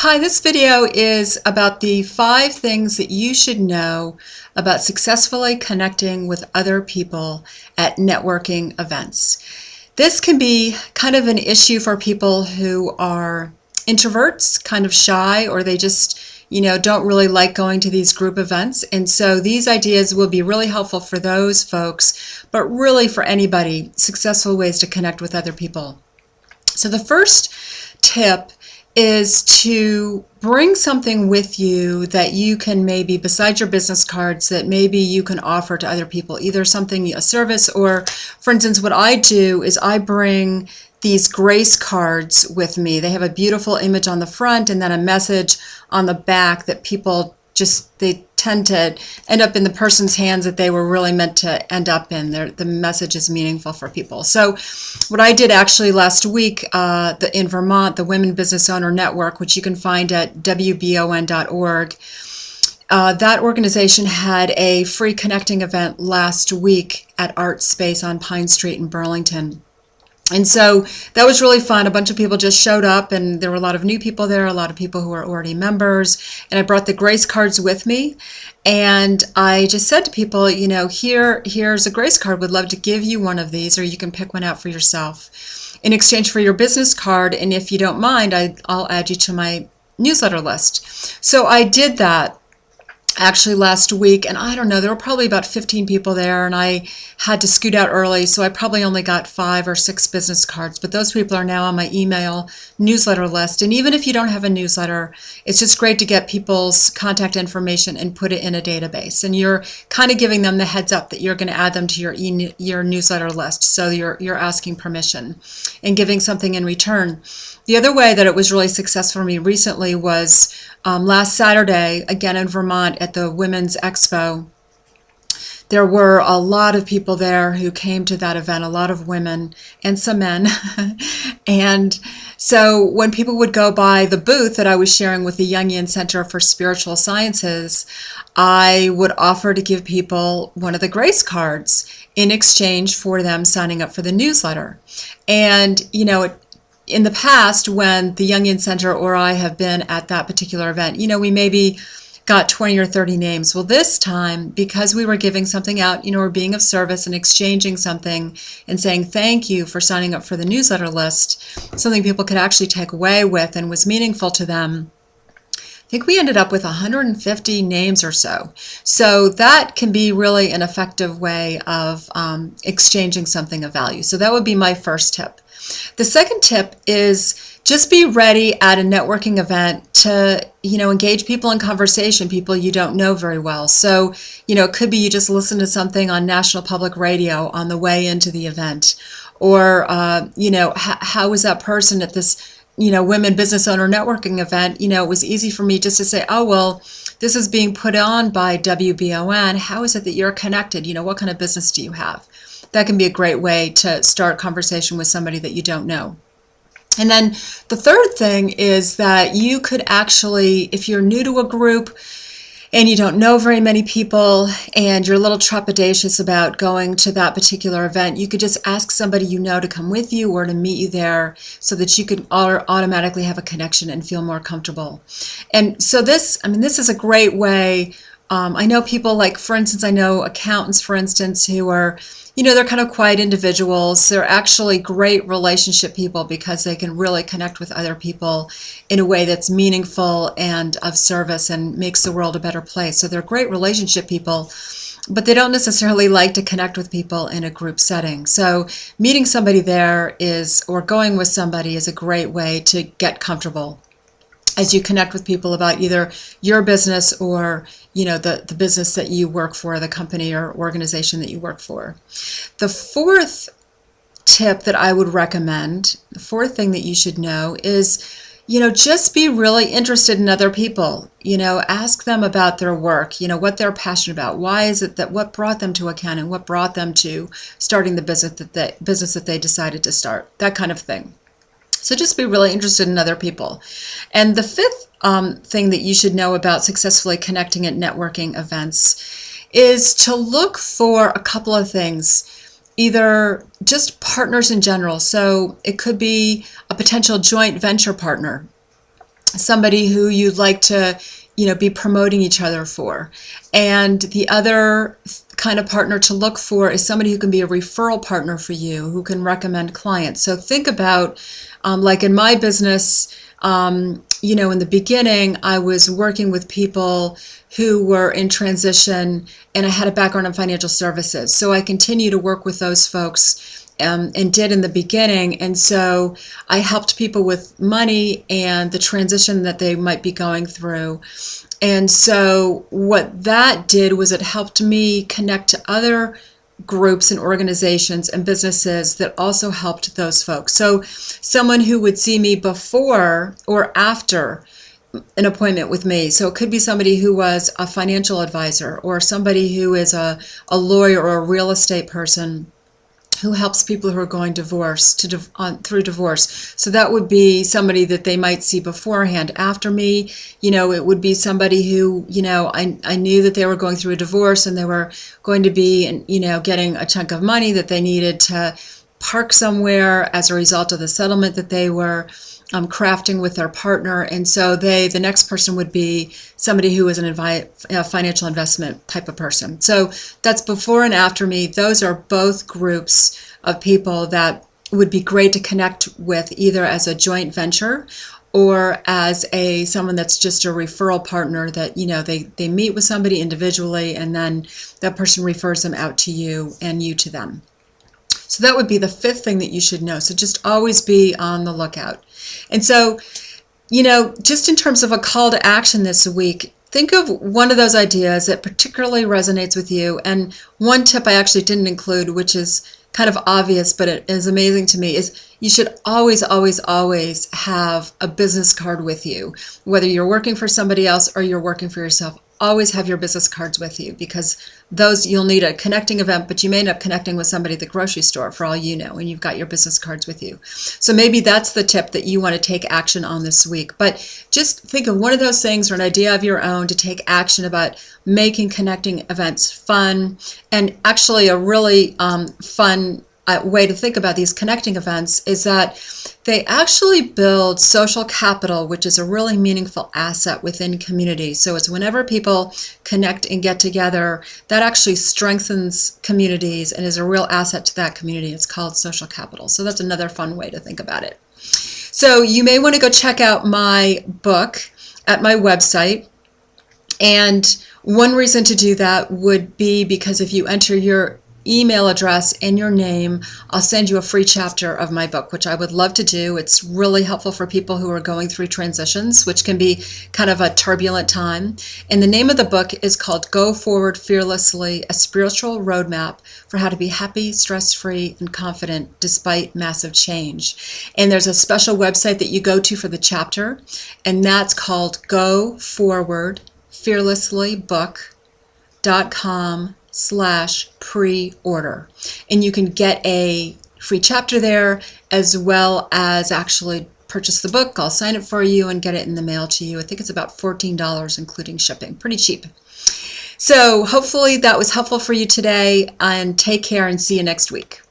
Hi, this video is about the 5 things that you should know about successfully connecting with other people at networking events. This can be kind of an issue for people who are introverts, kind of shy, or they just, don't really like going to these group events. And so these ideas will be really helpful for those folks, but really for anybody, successful ways to connect with other people. So the first tip is to bring something with you that you can maybe, besides your business cards, that maybe you can offer to other people, either something, a service, or for instance, what I do is I bring these grace cards with me. They have a beautiful image on the front and then a message on the back that people they tend to end up in the person's hands that they were really meant to end up in. The message is meaningful for people. So what I did actually last week in Vermont, the Women Business Owner Network, which you can find at wbon.org, that organization had a free connecting event last week at Art Space on Pine Street in Burlington. And so that was really fun. A bunch of people just showed up, and there were a lot of new people there, a lot of people who were already members. And I brought the grace cards with me. And I just said to people, here's a grace card. Would love to give you one of these, or you can pick one out for yourself in exchange for your business card. And if you don't mind, I'll add you to my newsletter list. So I did that actually last week, and I don't know, there were probably about 15 people there, and I had to scoot out early, so I probably only got 5 or 6 business cards, but those people are now on my email newsletter list. And even if you don't have a newsletter, it's just great to get people's contact information and put it in a database, and you're kind of giving them the heads up that you're going to add them to your newsletter list, so you're asking permission and giving something in return. The other way that it was really successful for me recently was last Saturday, again in Vermont at the Women's Expo. There were a lot of people there who came to that event, a lot of women and some men. And so when people would go by the booth that I was sharing with the Jungian Center for Spiritual Sciences, I would offer to give people one of the grace cards in exchange for them signing up for the newsletter. And, in the past, when the Jungian Center or I have been at that particular event, we maybe got 20 or 30 names. Well, this time, because we were giving something out, we're being of service and exchanging something and saying thank you for signing up for the newsletter list, something people could actually take away with and was meaningful to them. I think we ended up with 150 names or so. So that can be really an effective way of exchanging something of value. So that would be my first tip. The second tip is just be ready at a networking event to, engage people in conversation, people you don't know very well. So, it could be you just listen to something on National Public Radio on the way into the event. Or, how was that person at this, Women Business Owner Networking event? It was easy for me just to say, oh, well, this is being put on by WBON. How is it that you're connected? What kind of business do you have? That can be a great way to start conversation with somebody that you don't know. And then the third thing is that you could actually, if you're new to a group and you don't know very many people and you're a little trepidatious about going to that particular event, you could just ask somebody to come with you or to meet you there so that you could automatically have a connection and feel more comfortable. And so this is a great way. I know people for instance, I know accountants, for instance, who are, they're kind of quiet individuals. They're actually great relationship people because they can really connect with other people in a way that's meaningful and of service and makes the world a better place. So they're great relationship people, but they don't necessarily like to connect with people in a group setting. So meeting somebody there or going with somebody is a great way to get comfortable as you connect with people about either your business or the business that you work for, the company or organization that you work for. The fourth tip that I would recommend, the fourth thing that you should know is, just be really interested in other people. Ask them about their work, what they're passionate about. Why is it what brought them to accounting? What brought them to starting the business that they decided to start? That kind of thing. So just be really interested in other people. And the fifth thing that you should know about successfully connecting at networking events is to look for a couple of things. Either just partners in general. So it could be a potential joint venture partner. somebody who you'd like to, be promoting each other for. And the other kind of partner to look for is somebody who can be a referral partner for you, who can recommend clients. So think about, like in my business, in the beginning, I was working with people who were in transition, and I had a background in financial services. So I continue to work with those folks, and did in the beginning. And so I helped people with money and the transition that they might be going through. And so what that did was it helped me connect to other groups and organizations and businesses that also helped those folks. So someone who would see me before or after an appointment with me. So it could be somebody who was a financial advisor, or somebody who is a lawyer or a real estate person who helps people who are going through divorce. So that would be somebody that they might see beforehand. After me, it would be somebody who, I knew that they were going through a divorce, and they were going to be, getting a chunk of money that they needed to park somewhere as a result of the settlement that they were crafting with their partner. And so the next person would be somebody who is a financial investment type of person. So that's before and after me. Those are both groups of people that would be great to connect with, either as a joint venture or as someone that's just a referral partner that, they meet with somebody individually, and then that person refers them out to you and you to them. So that would be the fifth thing that you should know. So just always be on the lookout. And so, just in terms of a call to action this week, think of one of those ideas that particularly resonates with you. And one tip I actually didn't include, which is kind of obvious, but it is amazing to me, is you should always, always, always have a business card with you. Whether you're working for somebody else or you're working for yourself, always have your business cards with you, because those, you'll need a connecting event, but you may end up connecting with somebody at the grocery store for all you know, and you've got your business cards with you. So maybe that's the tip that you want to take action on this week. But just think of one of those things or an idea of your own to take action about making connecting events fun. And actually a really fun way to think about these connecting events is that they actually build social capital, which is a really meaningful asset within community. So it's whenever people connect and get together, that actually strengthens communities and is a real asset to that community. It's called social capital. So that's another fun way to think about it. So you may want to go check out my book at my website. And one reason to do that would be because if you enter your email address and your name, I'll send you a free chapter of my book, which I would love to do. It's really helpful for people who are going through transitions, which can be kind of a turbulent time. And the name of the book is called Go Forward Fearlessly, A Spiritual Roadmap for How to Be Happy, Stress-Free, and Confident Despite Massive Change. And there's a special website that you go to for the chapter, and that's called goforwardfearlesslybook.com/pre-order. And you can get a free chapter there, as well as actually purchase the book. I'll sign it for you and get it in the mail to you. I think it's about $14, including shipping. Pretty cheap. So hopefully that was helpful for you today, and take care and see you next week.